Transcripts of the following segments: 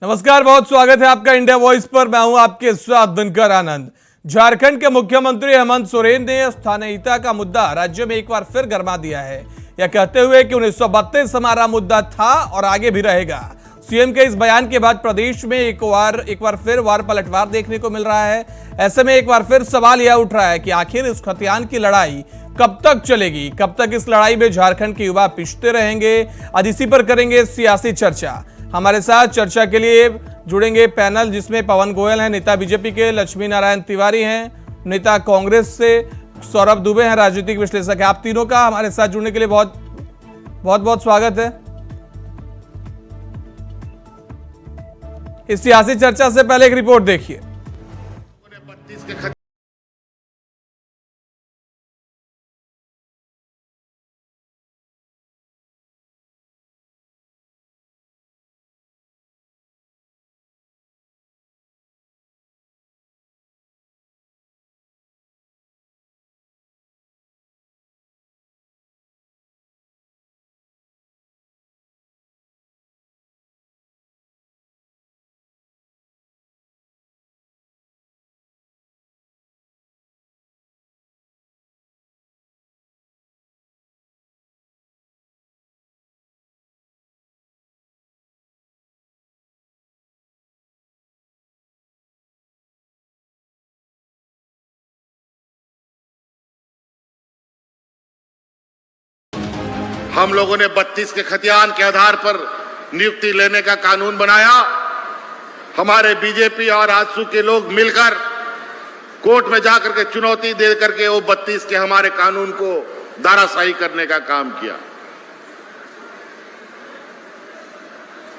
नमस्कार, बहुत स्वागत है आपका इंडिया वॉइस पर। मैं हूं आपके साथ दिनकर आनंद। झारखंड के मुख्यमंत्री हेमंत सोरेन ने स्थानीयता का मुद्दा राज्य में एक बार फिर गरमा दिया है, यह कहते हुए कि 1932 हमारा मुद्दा था और आगे भी रहेगा। सीएम के इस बयान के बाद प्रदेश में एक बार फिर वार पलटवार देखने को मिल रहा है। ऐसे में एक बार फिर सवाल यह उठ रहा है कि आखिर इस खतियान की लड़ाई कब तक चलेगी, कब तक इस लड़ाई में झारखंड के युवा पिछते रहेंगे। आज इसी पर करेंगे सियासी चर्चा। हमारे साथ चर्चा के लिए जुड़ेंगे पैनल, जिसमें पवन गोयल हैं, नेता बीजेपी के, लक्ष्मी नारायण तिवारी हैं, नेता कांग्रेस से, सौरभ दुबे हैं, राजनीतिक विश्लेषक है। आप तीनों का हमारे साथ जुड़ने के लिए बहुत बहुत स्वागत है। इस सियासी चर्चा से पहले एक रिपोर्ट देखिए। हम लोगों ने 32 के खतियान के आधार पर नियुक्ति लेने का कानून बनाया। हमारे बीजेपी और आजसू के लोग मिलकर कोर्ट में जाकर के चुनौती दे करके वो 32 के हमारे कानून को धाराशाही करने का काम किया।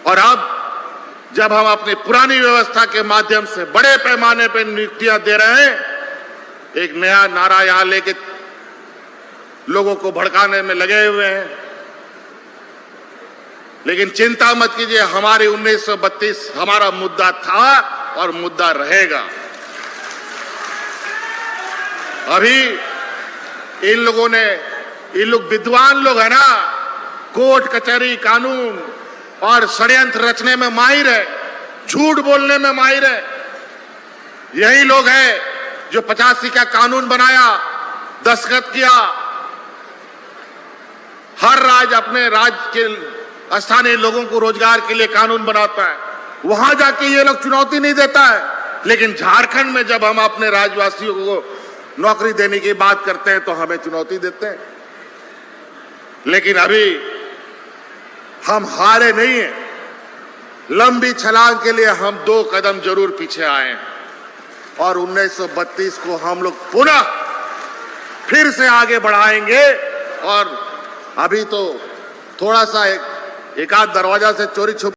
और अब जब हम अपनी पुरानी व्यवस्था के माध्यम से बड़े पैमाने पर नियुक्तियां दे रहे हैं, एक नया नारा यहां लेके लोगों को भड़काने में लगे हुए हैं। लेकिन चिंता मत कीजिए, हमारी 1932 हमारा मुद्दा था और मुद्दा रहेगा। अभी इन लोग विद्वान लोग है ना, कोर्ट कचहरी कानून और षड्यंत्र रचने में माहिर है, झूठ बोलने में माहिर है। यही लोग हैं जो 85 का कानून बनाया, दस्तखत किया। हर राज्य अपने राज्य के स्थानीय लोगों को रोजगार के लिए कानून बनाता है, वहां जाके ये लोग चुनौती नहीं देता है। लेकिन झारखंड में जब हम अपने राज्यवासियों को नौकरी देने की बात करते हैं तो हमें चुनौती देते हैं। लेकिन अभी हम हारे नहीं हैं। लंबी छलांग के लिए हम 2 कदम जरूर पीछे आए हैं और 1932 को हम लोग पुनः फिर से आगे बढ़ाएंगे। और अभी तो थोड़ा सा एक आध दरवाजा से चोरी छुप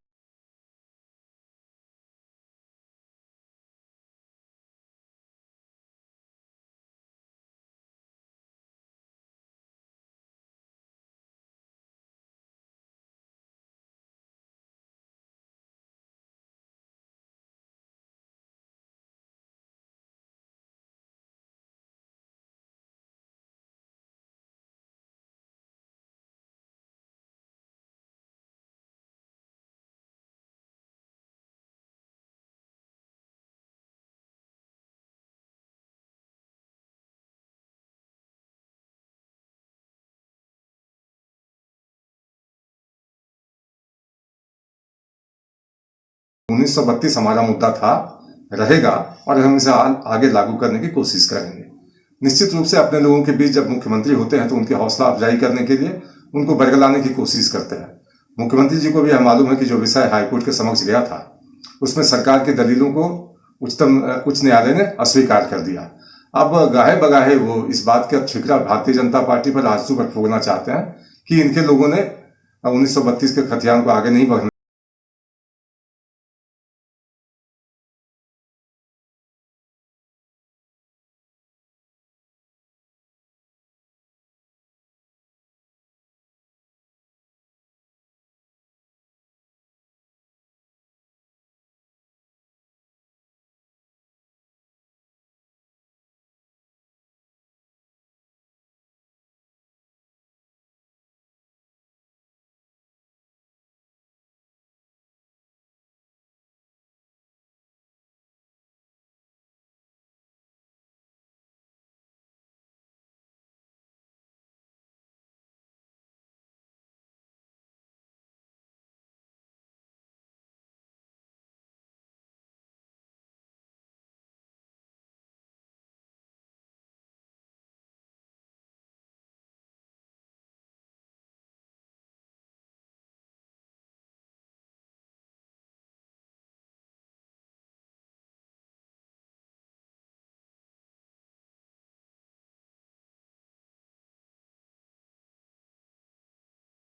उन्नीस सौ 32 हमारा मुद्दा था, रहेगा और हम इसे आगे लागू करने की कोशिश करेंगे। निश्चित रूप से अपने लोगों के बीच जब मुख्यमंत्री होते हैं तो उनकी हौसला अफजाई करने के लिए उनको बरगलाने की कोशिश करते हैं। मुख्यमंत्री जी को भी यह मालूम है कि जो विषय हाईकोर्ट के समक्ष गया था उसमें सरकार की दलीलों को उच्च न्यायालय ने अस्वीकार कर दिया। अब गाहे बगाहे वो इस बात का ठिकरा भारतीय जनता पार्टी पर, आजसू पर ठोकना चाहते हैं कि इनके लोगों ने 1932 के खतियान को आगे नहीं बढ़ने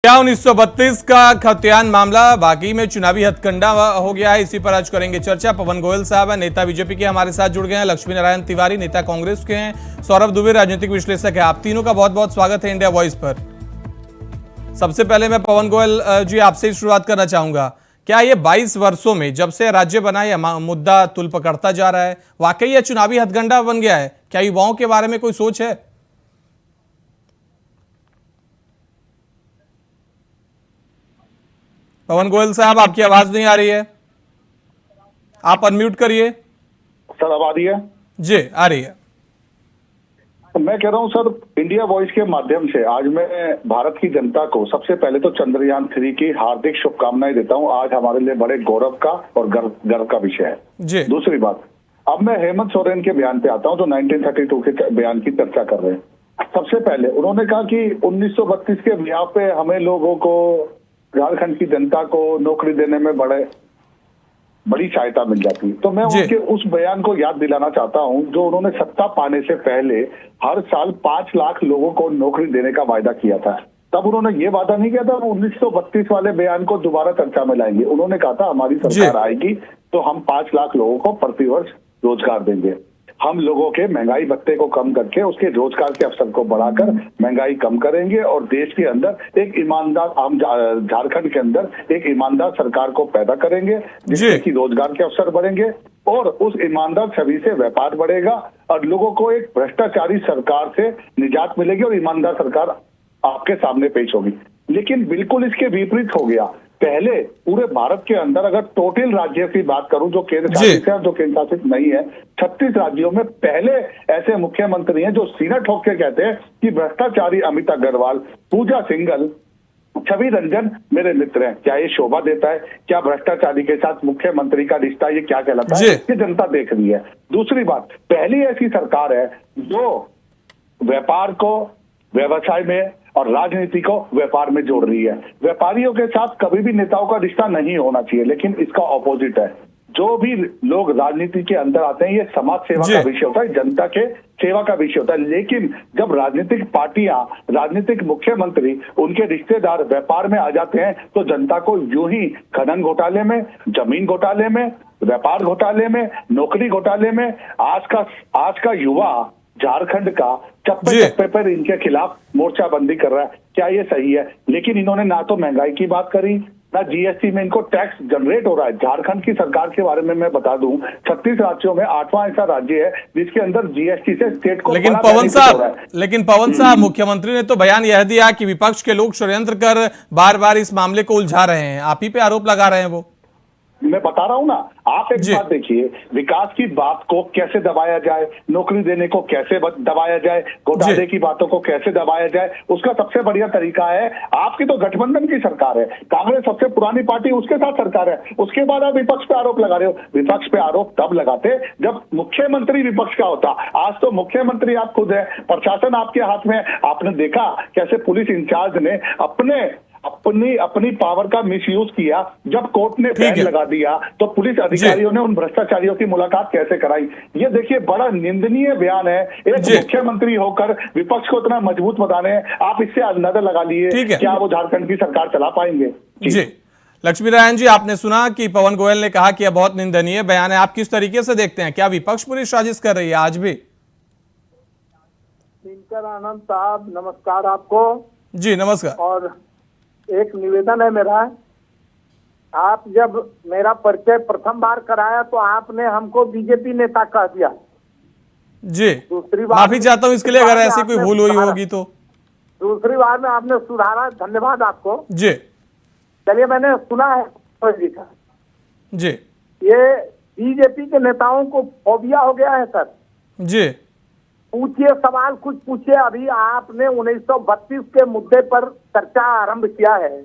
क्या 1932 का खतियान मामला बाकी में चुनावी हथकंडा हो गया है? इसी पर आज करेंगे चर्चा। पवन गोयल साहब हैं, नेता बीजेपी के, हमारे साथ जुड़ गए हैं। लक्ष्मी नारायण तिवारी, नेता कांग्रेस के हैं। सौरभ दुबे, राजनीतिक विश्लेषक है। आप तीनों का बहुत बहुत स्वागत है इंडिया वॉइस पर। सबसे पहले मैं पवन गोयल जी आपसे ही शुरुआत करना चाहूंगा। क्या ये 22 वर्षों में जब से राज्य बना यह मुद्दा तुल पकड़ता जा रहा है, वाकई यह चुनावी हथकंडा बन गया है? क्या युवाओं के बारे में कोई सोच है? पवन गोयल साहब, आपकी आवाज नहीं आ रही है, आप अनम्यूट करिए। सर अब आ रही है? जी आ रही है। मैं कह रहा हूं सर, इंडिया वॉइस के माध्यम से आज मैं भारत की जनता को सबसे पहले तो चंद्रयान 3 की हार्दिक शुभकामनाएं देता हूं। आज हमारे लिए बड़े गौरव का और गर्व का विषय है जी। दूसरी बात, अब मैं हेमंत सोरेन के बयान पे आता हूं जो 1932 के बयान की चर्चा कर रहे हैं। सबसे पहले उन्होंने कहा कि 1932 के बयान पे हमें लोगों को, झारखंड की जनता को नौकरी देने में बड़ी सहायता मिल जाती है। तो मैं उनके उस बयान को याद दिलाना चाहता हूं जो उन्होंने सत्ता पाने से पहले हर साल 5 लाख लोगों को नौकरी देने का वायदा किया था। तब उन्होंने ये वादा नहीं किया था 1932 वाले बयान को दोबारा चर्चा में लाएंगे। उन्होंने कहा था हमारी सरकार आएगी तो हम 5 लाख लोगों को प्रतिवर्ष रोजगार देंगे। हम लोगों के महंगाई भत्ते को कम करके उसके रोजगार के अवसर को बढ़ाकर महंगाई कम करेंगे और देश के अंदर एक ईमानदार, हम झारखंड के अंदर एक ईमानदार सरकार को पैदा करेंगे जिससे कि रोजगार के अवसर बढ़ेंगे और उस ईमानदार छवि से व्यापार बढ़ेगा और लोगों को एक भ्रष्टाचारी सरकार से निजात मिलेगी और ईमानदार सरकार आपके सामने पेश होगी। लेकिन बिल्कुल इसके विपरीत हो गया। पहले पूरे भारत के अंदर अगर टोटल राज्य की बात करूं जो केंद्र शासित है और जो केंद्र शासित नहीं है, 36 राज्यों में पहले ऐसे मुख्यमंत्री हैं जो सीना ठोक के कहते हैं कि भ्रष्टाचारी अमित अग्रवाल, पूजा सिंघल, छवि रंजन मेरे मित्र हैं। क्या ये शोभा देता है? क्या भ्रष्टाचारी के साथ मुख्यमंत्री का रिश्ता ये क्या कहलाता है? ये जनता देख रही है। दूसरी बात, पहली ऐसी सरकार है जो व्यापार को व्यवसाय में और राजनीति को व्यापार में जोड़ रही है। व्यापारियों के साथ कभी भी नेताओं का रिश्ता नहीं होना चाहिए, लेकिन इसका ऑपोजिट है। जो भी लोग राजनीति के अंदर आते हैं ये समाज सेवा का विषय होता है, जनता के सेवा का विषय होता है। लेकिन जब राजनीतिक पार्टियां, राजनीतिक मुख्यमंत्री, उनके रिश्तेदार व्यापार में आ जाते हैं तो जनता को यूं ही खनन घोटाले में, जमीन घोटाले में, व्यापार घोटाले में, नौकरी घोटाले में आज का युवा झारखंड का चप्पे पर इनके खिलाफ मोर्चाबंदी कर रहा है। क्या ये सही है? लेकिन इन्होंने ना तो महंगाई की बात करी, ना जीएसटी में इनको टैक्स जनरेट हो रहा है। झारखंड की सरकार के बारे में मैं बता दूं, 36 राज्यों में 8वां ऐसा राज्य है जिसके अंदर जीएसटी से स्टेट को। लेकिन पवन साहब, मुख्यमंत्री ने तो बयान यह दिया कि विपक्ष के लोग षड्यंत्र कर बार बार इस मामले को उलझा रहे हैं। आप ही पे आरोप लगा रहे हैं वो। मैं बता रहा हूं ना, आप एक बात देखिए, विकास की बात को कैसे दबाया जाए, नौकरी देने को कैसे दबाया जाए, घोटाले की बातों को कैसे दबाया जाए, उसका सबसे बढ़िया तरीका है, आपकी तो गठबंधन की सरकार है, कांग्रेस सबसे पुरानी पार्टी, उसके साथ सरकार है। उसके बाद आप विपक्ष पे आरोप लगा रहे हो। विपक्ष पे आरोप तब लगाते जब मुख्यमंत्री विपक्ष का होता। आज तो मुख्यमंत्री आप खुद है, प्रशासन आपके हाथ में। आपने देखा कैसे पुलिस इंचार्ज ने अपनी पावर का मिसयूज किया। जब कोर्ट ने बैन लगा दिया तो पुलिस अधिकारियों ने उन भ्रष्टाचारियों की मुलाकात कैसे कराई। ये देखिए, बड़ा निंदनीय बयान है। एक मुख्यमंत्री होकर विपक्ष को इतना मजबूत बताने, आप इससे अंदाजा लगा लिए क्या वो झारखंड की सरकार चला पाएंगे? जी लक्ष्मी नारायण जी, आपने सुना कि पवन गोयल ने कहा कि यह बहुत निंदनीय बयान है। आप किस तरीके से देखते हैं? क्या विपक्ष पूरी साजिश कर रही है आज भी? दिनकर आनंद साहब, नमस्कार आपको। जी नमस्कार। और एक निवेदन है मेरा, आप जब मेरा परिचय प्रथम बार कराया तो आपने हमको बीजेपी नेता कह दिया। जी दूसरी बार माफी चाहता हूं इसके लिए अगर ऐसी कोई भूल हुई होगी तो। दूसरी बार में आपने सुधारा, धन्यवाद आपको। जी चलिए, मैंने सुना है जी का, जी ये बीजेपी के नेताओं को फोबिया हो गया है सर। जी पूछिए, सवाल कुछ पूछिए। अभी आपने 1932 के मुद्दे पर चर्चा आरंभ किया है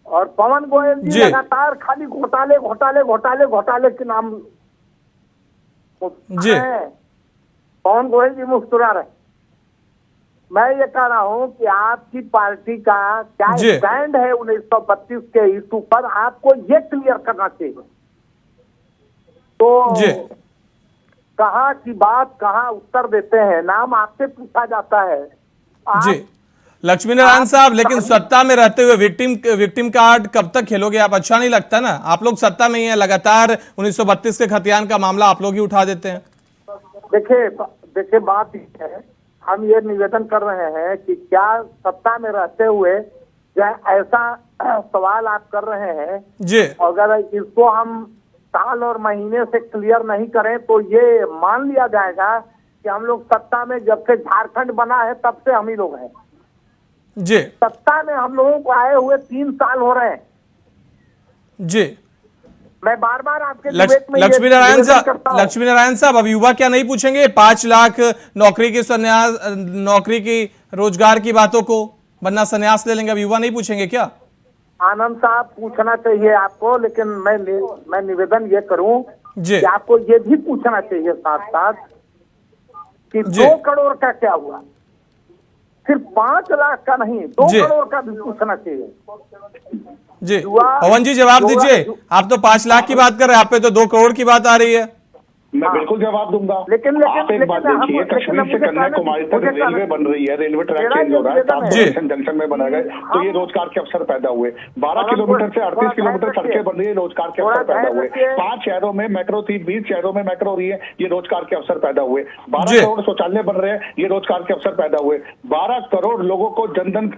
और पवन गोयल जी लगातार खाली घोटाले घोटाले घोटाले घोटाले के नाम जी पवन गोयल जी मुस्कुरा रहे। मैं ये कह रहा हूं कि आपकी पार्टी का क्या स्टैंड है 1932 के इशू पर, आपको ये क्लियर करना चाहिए। तो कहाँ की बात कहाँ उत्तर देते हैं, नाम आपसे पूछा जाता है। जी लक्ष्मी नारायण साहब, लेकिन सत्ता में रहते हुए विक्टिम कार्ड कब तक खेलोगे आप? अच्छा नहीं लगता ना, आप लोग सत्ता में ही है, लगातार 1932 के खतियान का मामला आप लोग ही उठा देते हैं। देखिए बात ये है, हम ये निवेदन कर रहे हैं कि क्या सत्ता में रहते हुए क्या ऐसा सवाल आप कर रहे हैं जी, अगर इसको हम साल और महीने से क्लियर नहीं करें तो ये मान लिया जाएगा कि हम लोग सत्ता में जब से झारखंड बना है तब से हम ही लोग हैं। जी, सत्ता में हम लोगों को आए हुए 3 साल हो रहे हैं। जी, मैं बार बार आपके डिबेट में लक्ष्मी नारायण साहब, अब युवा क्या नहीं पूछेंगे 5 लाख नौकरी की संन्यास, नौकरी की रोजगार की बातों को, वरना संन्यास ले लेंगे, अब युवा नहीं पूछेंगे क्या? आनंद साहब, पूछना चाहिए आपको, लेकिन मैं निवेदन ये करूं जी, कि आपको ये भी पूछना चाहिए साथ साथ कि 2 करोड़ का क्या हुआ, सिर्फ 5 लाख का नहीं, 2 करोड़ का भी पूछना चाहिए। जी, पवन जी जवाब दीजिए, आप तो 5 लाख की बात कर रहे हैं, आप पे तो 2 करोड़ की बात आ रही है। मैं बिल्कुल जवाब दूंगा। लेकिन आप एक बात देखिए, कश्मीर से कन्याकुमारी तक रेलवे बन रही है, रेलवे ट्रैक चेंज हो रहा है, 7 जंक्शन में बना गए, तो ये रोजगार के अवसर पैदा हुए। 12 किलोमीटर से 38 किलोमीटर सड़कें बन रही है, रोजगार के अवसर पैदा हुए। 5 शहरों में मेट्रो थी, 20 शहरों में मेट्रो हो रही है, ये रोजगार के अवसर पैदा हुए। 12 करोड़ शौचालय बन रहे हैं, ये रोजगार के अवसर पैदा हुए। 12 करोड़ लोगों को जनधन,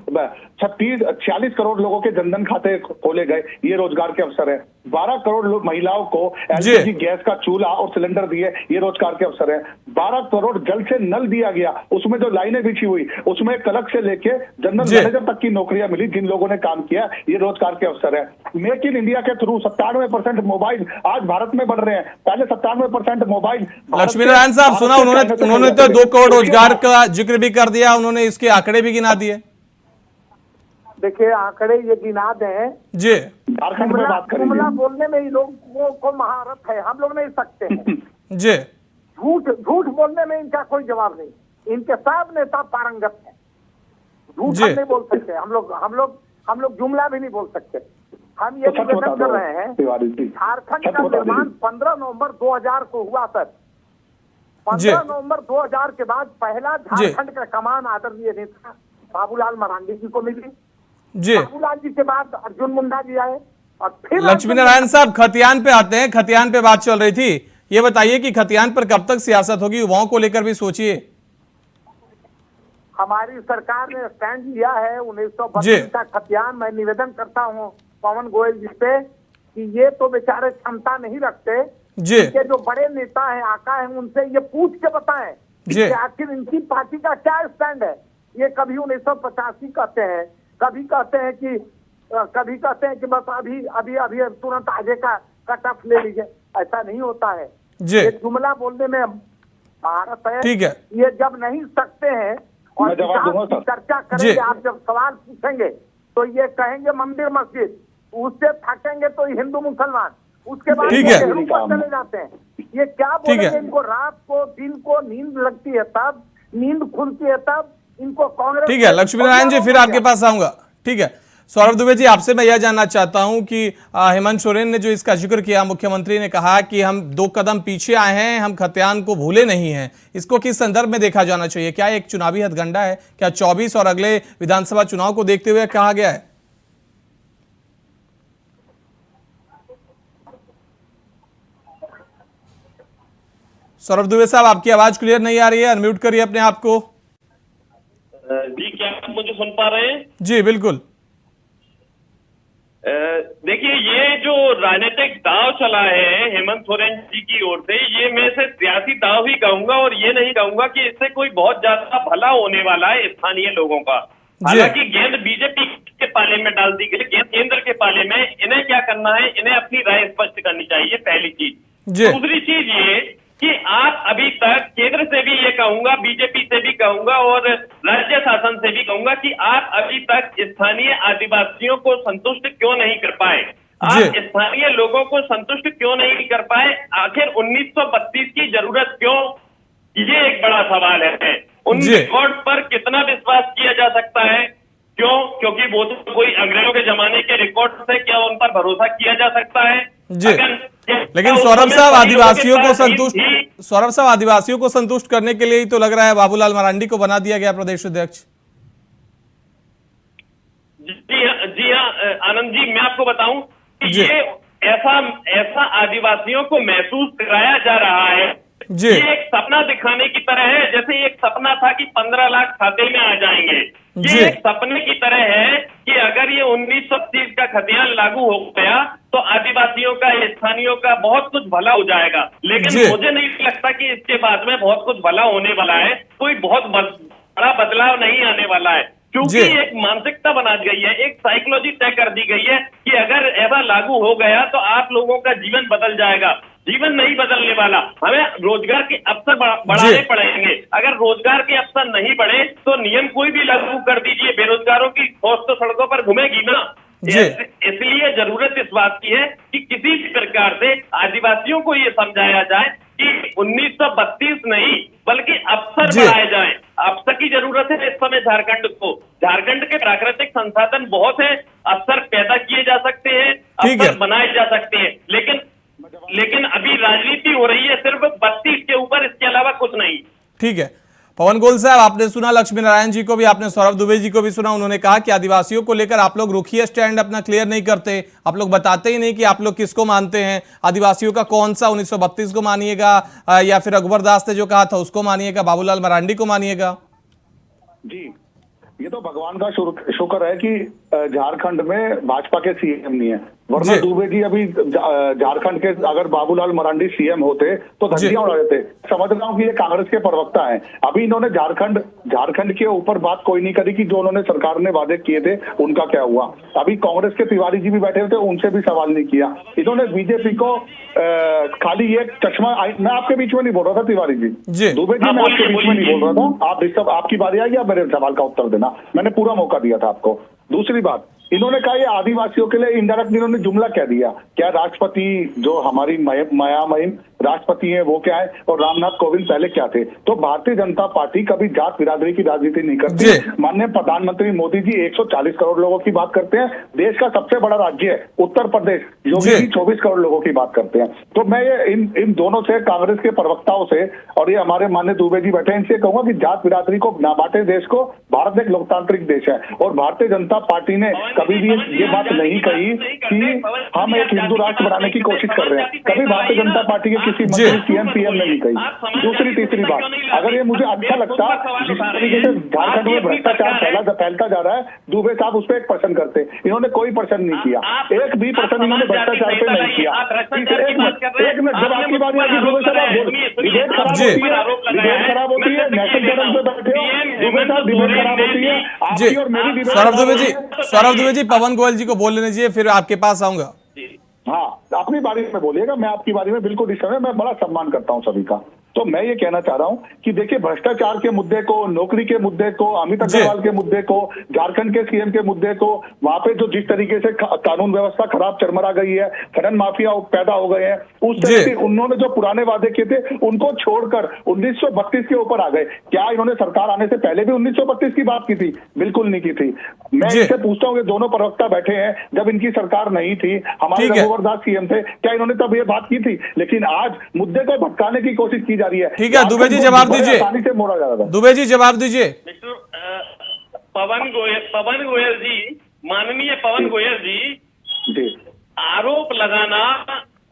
46 करोड़ लोगों के जनधन खाते खोले गए, ये रोजगार के अवसर है। 12 करोड़ महिलाओं को एलपीजी गैस का चूल्हा और सिलेंडर दिए, ये रोजगार के अवसर है। 12 करोड़ जल से नल दिया गया, उसमें जो लाइनें बिछी हुई, उसमें क्लर्क से लेके जनरल मैनेजर तक की नौकरियां मिली, जिन लोगों ने काम किया, ये रोजगार के अवसर है। मेक इन इंडिया के थ्रू 97% मोबाइल आज भारत में बढ़ रहे हैं, पहले 97% मोबाइल। लक्ष्मी नारायण साहब, सुना उन्होंने तो 2 करोड़ रोजगार का जिक्र भी कर दिया, उन्होंने इसके आंकड़े भी गिना दिए। देखिए आंकड़े ये गिना दें जी, झारखंड में बात करेंगे, जुमला बोलने में ही लोगों को महारत है, हम लोग नहीं सकते हैं। जी, झूठ बोलने में इनका कोई जवाब नहीं, इनके सब नेता पारंगत हैं, झूठ हम नहीं बोल सकते, हम लोग जुमला भी नहीं बोल सकते। हम ये निवेदन कर रहे हैं, झारखंड का निर्माण 15 नवंबर 2000 को हुआ सर। 15 नवंबर 2000 के बाद पहला झारखंड का कमान आदरणीय नेता बाबूलाल मरांडी जी को मिली। जी, बाबूलाल जी के बाद अर्जुन मुंडा जी आए, और फिर लक्ष्मी नारायण साहब खतियान पे आते हैं। खतियान पे बात चल रही थी, ये बताइए कि खतियान पर कब तक सियासत होगी? युवाओं को लेकर भी सोचिए। हमारी सरकार ने स्टैंड लिया है 1932 का खतियान। मैं निवेदन करता हूं पवन गोयल जी पे कि ये तो बेचारे क्षमता नहीं रखते, जी, के जो बड़े नेता हैं, आका हैं, उनसे ये पूछ के बताएं कि आखिर इनकी पार्टी का क्या स्टैंड है। ये कभी 1985 कहते हैं, कभी कहते हैं कि बस अभी तुरंत आगे का कटअफ ले लीजिए, ऐसा नहीं होता है। ये जुमला बोलने में भारत है, ठीक है। ये जब नहीं सकते हैं और चर्चा करेंगे, आप जब सवाल पूछेंगे तो ये कहेंगे मंदिर मस्जिद, उससे थकेंगे तो हिंदू मुसलमान, उसके बाद चले जाते हैं। ये क्या बोलेंगे? इनको रात को दिन को नींद लगती है तब, नींद खुलती है तब इनको कांग्रेस। ठीक है लक्ष्मी नारायण जी, फिर आपके पास आऊंगा। ठीक है सौरभ दुबे जी, आपसे मैं यह जानना चाहता हूं कि हेमंत सोरेन ने जो इसका जिक्र किया, मुख्यमंत्री ने कहा कि हम 2 कदम पीछे आए हैं, हम खतियान को भूले नहीं हैं, इसको किस संदर्भ में देखा जाना चाहिए? क्या एक चुनावी हथगंडा है? क्या 24 और अगले विधानसभा चुनाव को देखते हुए कहा गया है? सौरभ दुबे साहब, आपकी आवाज क्लियर नहीं आ रही है, अनम्यूट करिए अपने आप को। जी, क्या आप मुझे सुन पा रहे हैं? जी बिल्कुल। देखिए, ये जो राजनीतिक दाव चला है हेमंत सोरेन जी की ओर से, ये मैं इसे सियासी दाव ही कहूंगा, और ये नहीं कहूंगा कि इससे कोई बहुत ज्यादा भला होने वाला है स्थानीय लोगों का। हालांकि गेंद बीजेपी के पाले में डाल दी गई, गेंद केंद्र के पाले में। इन्हें क्या करना है, इन्हें अपनी राय स्पष्ट करनी चाहिए, पहली चीज। दूसरी चीज ये कि आप अभी तक केंद्र से भी ये कहूंगा, बीजेपी से भी कहूंगा और राज्य शासन से भी कहूंगा कि आप अभी तक स्थानीय आदिवासियों को संतुष्ट क्यों नहीं कर पाए? आप स्थानीय लोगों को संतुष्ट क्यों नहीं कर पाए? आखिर 1932 की जरूरत क्यों? ये एक बड़ा सवाल है। उन रिकॉर्ड पर कितना विश्वास किया जा सकता है? क्यों? क्योंकि वो तो कोई अंग्रेजों के जमाने के रिकॉर्ड से क्या उन पर भरोसा किया जा सकता है? लेकिन सौरभ साहब, आदिवासियों को संतुष्ट करने के लिए ही तो लग रहा है बाबूलाल मरांडी को बना दिया गया प्रदेश अध्यक्ष। जी हाँ आनंद जी, मैं आपको बताऊं कि जी। ये ऐसा आदिवासियों को महसूस कराया जा रहा है, जी। ये एक सपना दिखाने की तरह है। जैसे एक सपना था कि 15 लाख खाते में आ जाएंगे, जी। ये एक सपने की तरह है कि अगर ये 1930 का खतियान लागू हो गया तो आदिवासियों का, स्थानीयों का बहुत कुछ भला हो जाएगा। लेकिन जी। मुझे नहीं लगता कि इसके बाद में बहुत कुछ भला होने वाला है, कोई बहुत बड़ा बदलाव नहीं आने वाला है, क्योंकि जी। एक मानसिकता बना दी गई है, एक साइकोलॉजी तय कर दी गई है कि अगर ऐसा लागू हो गया तो आप लोगों का जीवन बदल जाएगा। जीवन नहीं बदलने वाला, हमें रोजगार के अवसर बढ़ाने पड़ेंगे। अगर रोजगार के अवसर नहीं बढ़े तो नियम कोई भी लागू कर दीजिए, बेरोजगारों की फौज तो सड़कों पर घूमेगी ना। जी। इसलिए जरूरत इस बात की है कि किसी भी प्रकार से आदिवासियों को ये समझाया जाए कि 1932 नहीं बल्कि अवसर जी। बढ़ाए जाएं। अवसर की जरूरत है इस समय झारखंड को। झारखंड के प्राकृतिक संसाधन बहुत है, अवसर पैदा किए जा सकते हैं, ठीक है। अवसर बनाए जा सकते हैं, लेकिन अभी राजनीति हो रही है सिर्फ 32 के ऊपर, इसके अलावा कुछ नहीं। ठीक है पवन गोयल साहब, आपने सुना लक्ष्मी नारायण जी को भी, आपने सौरभ दुबे जी को भी सुना। उन्होंने कहा कि आदिवासियों को लेकर आप लोग रुखिया स्टैंड अपना क्लियर नहीं करते, आप लोग बताते ही नहीं कि आप लोग किसको मानते हैं। आदिवासियों का कौन सा 1932 को मानिएगा या फिर रघुवर दास ने जो कहा था उसको मानिएगा, बाबूलाल मरांडी को मानिएगा? जी, ये तो भगवान का शुक्र है कि झारखंड में भाजपा के सीएम नहीं है, वरना जी। दुबे जी अभी झारखंड के अगर बाबूलाल मरांडी सीएम होते तो धज्जियां उड़ा देते। समझ रहा हूँ कि ये कांग्रेस के प्रवक्ता हैं। अभी इन्होंने झारखंड के ऊपर बात कोई नहीं करी कि जो उन्होंने सरकार ने वादे किए थे उनका क्या हुआ। अभी कांग्रेस के तिवारी जी भी बैठे थे, उनसे भी सवाल नहीं किया। इन्होंने बीजेपी को खाली ये चश्मा, मैं आपके बीच में नहीं बोल रहा था तिवारी जी, दुबे जी मैं आपके बीच में नहीं बोल रहा था। आपकी बारी आई या मेरे सवाल का उत्तर देना, मैंने पूरा मौका दिया था आपको। दूसरी बात, इन्होंने कहा ये आदिवासियों के लिए इनडायरेक्ट इन्होंने जुमला कह दिया। क्या राष्ट्रपति जो हमारी माया महिम राष्ट्रपति हैं वो क्या है और रामनाथ कोविंद पहले क्या थे? तो भारतीय जनता पार्टी कभी जात बिरादरी की राजनीति नहीं करती। माननीय प्रधानमंत्री मोदी जी 140 करोड़ लोगों की बात करते हैं, देश का सबसे बड़ा राज्य है उत्तर प्रदेश, योगी जी 24 करोड़ लोगों की बात करते हैं। तो मैं ये इन दोनों से, कांग्रेस के प्रवक्ताओं से और ये हमारे माननीय दुबे जी बैठे, इनसे कहूंगा कि जात बिरादरी को ना बांटे देश को। भारत एक लोकतांत्रिक देश है और भारतीय जनता पार्टी ने कभी भी ये बात नहीं कही कि हम एक हिंदू राष्ट्र बनाने की कोशिश कर रहे हैं। कभी भारतीय जनता पार्टी के किसी मंत्री सीएम पीएम ने नहीं कही। दूसरी तीसरी बात, अगर ये मुझे अच्छा लगता जिस तरीके से झारखंड में भ्रष्टाचार फैलता जा रहा है, दुबे साहब उस पर 1% करते, इन्होंने कोई पर्सन नहीं किया, एक भी पर्सन इन्होंने भ्रष्टाचार पे नहीं किया। एक मिनट, जब आपकी बात आती दुबे साहब डिबेट खराब होती है, नेशनल चैनल पे बैठे हो, दुबे साहब डिबेट खराब होती है आपकी और मेरी डिबेट। सौरभ दुबे जी पवन गोयल जी को बोल लेने दीजिए, फिर आपके पास आऊंगा। हाँ, अपनी बारी में बोलिएगा, मैं आपकी बारी में बिल्कुल इस समय मैं बड़ा सम्मान करता हूं सभी का। तो मैं ये कहना चाह रहा हूं कि देखिए, भ्रष्टाचार के मुद्दे को, नौकरी के मुद्दे को, अमित अग्रवाल के मुद्दे को, झारखंड के सीएम के मुद्दे को, वहां पे जो जिस तरीके से कानून व्यवस्था खराब चरमरा गई है, खनन माफिया पैदा हो गए हैं, उस तरह से उन्होंने जो पुराने वादे किए थे उनको छोड़कर 1932 के ऊपर आ गए। क्या इन्होंने सरकार आने से पहले भी 1932 की बात की थी? बिल्कुल नहीं की थी। मैं इनसे पूछता हूँ कि दोनों प्रवक्ता बैठे हैं, जब इनकी सरकार नहीं थी, हमारे रघुवर दास सीएम थे, क्या इन्होंने तब ये बात की थी? लेकिन आज मुद्दे को भटकाने की कोशिश की जा रही है। ठीक है, दुबे जी जवाब दीजिए। आसानी से मोड़ा जा रहा था। दुबे जी जवाब दीजिए। पवन गोयल जी, माननीय पवन गोयल जी, आरोप लगाना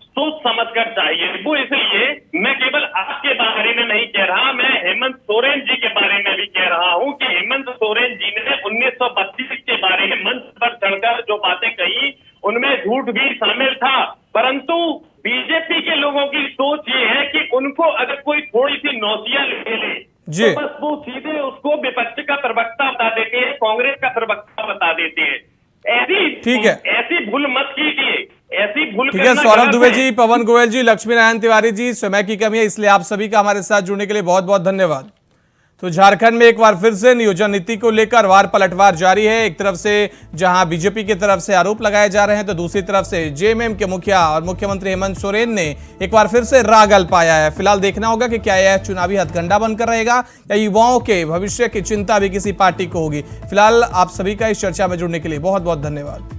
सोच समझ कर चाहिए। वो इसलिए मैं केवल आपके बारे में नहीं कह रहा, मैं हेमंत सोरेन जी के बारे में भी कह रहा हूं कि हेमंत सोरेन जी ने 1932 के बारे में मंच पर चढ़कर जो बातें कही उनमें झूठ भी शामिल था। परंतु बीजेपी के लोगों की सोच ये है कि उनको अगर कोई थोड़ी सी नौसिया ले ले तो बस वो सीधे उसको विपक्ष का प्रवक्ता बता देते हैं, कांग्रेस का प्रवक्ता बता देते हैं। ऐसी भूल मत कीजिए, ऐसी भूल। ठीक है, सौरभ दुबे जी, पवन गोयल जी, लक्ष्मी नारायण तिवारी जी, समय की कमी है इसलिए आप सभी का हमारे साथ जुड़ने के लिए बहुत बहुत धन्यवाद। तो झारखंड में एक बार फिर से नियोजन नीति को लेकर वार पलटवार जारी है। एक तरफ से जहां बीजेपी की तरफ से आरोप लगाए जा रहे हैं तो दूसरी तरफ से जेएमएम के मुखिया और मुख्यमंत्री हेमंत सोरेन ने एक बार फिर से राग अल्पाया है। फिलहाल देखना होगा कि क्या यह चुनावी हथकंडा बनकर रहेगा या युवाओं के भविष्य की चिंता भी किसी पार्टी को होगी। फिलहाल आप सभी का इस चर्चा में जुड़ने के लिए बहुत बहुत धन्यवाद।